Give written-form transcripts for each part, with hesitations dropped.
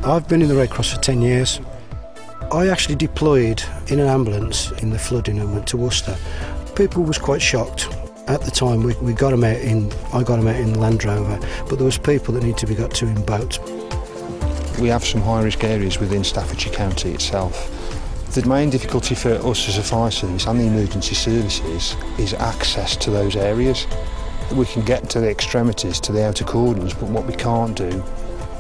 I've been in the Red Cross for 10 years. I actually deployed in an ambulance in the flooding and went to Worcester. People was quite shocked. At the time I got them out in the Land Rover, but there was people that need to be got to in boat. We have some high-risk areas within Staffordshire County itself. The main difficulty for us as a fire service and the emergency services is access to those areas. We can get to the extremities, to the outer cordons, but what we can't do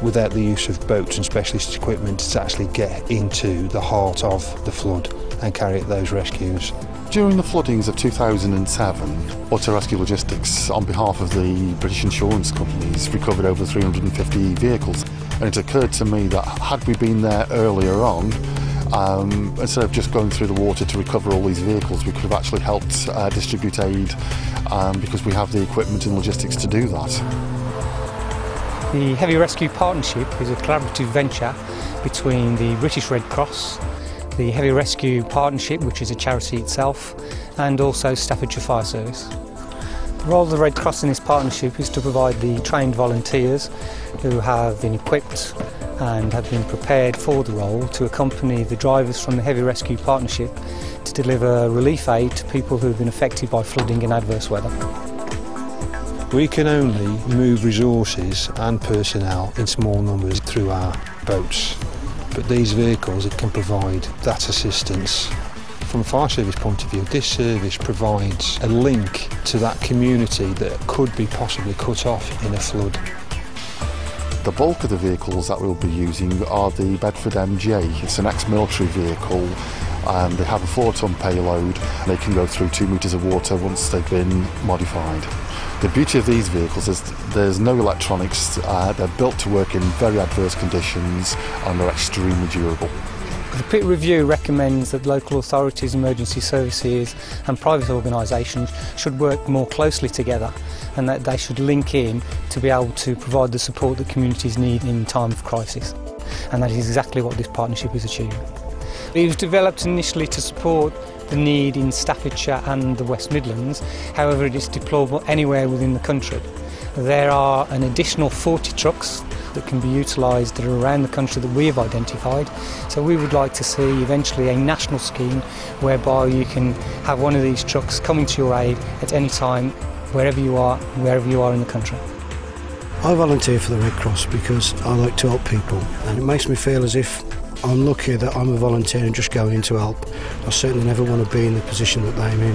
without the use of boats and specialist equipment is to actually get into the heart of the flood and carry out those rescues. During the floodings of 2007, Water Rescue Logistics, on behalf of the British insurance companies, recovered over 350 vehicles. And it occurred to me that had we been there earlier on, instead of just going through the water to recover all these vehicles, we could have actually helped distribute aid because we have the equipment and logistics to do that. The Heavy Rescue Partnership is a collaborative venture between the British Red Cross, the Heavy Rescue Partnership, which is a charity itself, and also Staffordshire Fire Service. The role of the Red Cross in this partnership is to provide the trained volunteers who have been equipped and have been prepared for the role to accompany the drivers from the Heavy Rescue Partnership to deliver relief aid to people who have been affected by flooding and adverse weather. We can only move resources and personnel in small numbers through our boats, but these vehicles can provide that assistance. From a fire service point of view, this service provides a link to that community that could be possibly cut off in a flood. The bulk of the vehicles that we'll be using are the Bedford MJ. It's an ex-military vehicle. They have a 4-ton payload. They can go through 2 metres of water once they've been modified. The beauty of these vehicles is there's no electronics. They're built to work in very adverse conditions and they're extremely durable. The pit review recommends that local authorities, emergency services and private organisations should work more closely together and that they should link in to be able to provide the support that communities need in time of crisis. And that is exactly what this partnership is achieving. It was developed initially to support the need in Staffordshire and the West Midlands, however it is deployable anywhere within the country. There are an additional 40 trucks that can be utilised that are around the country that we have identified, so we would like to see eventually a national scheme whereby you can have one of these trucks coming to your aid at any time, wherever you are in the country. I volunteer for the Red Cross because I like to help people, and it makes me feel as if I'm lucky that I'm a volunteer and just going in to help. I certainly never want to be in the position that they're in.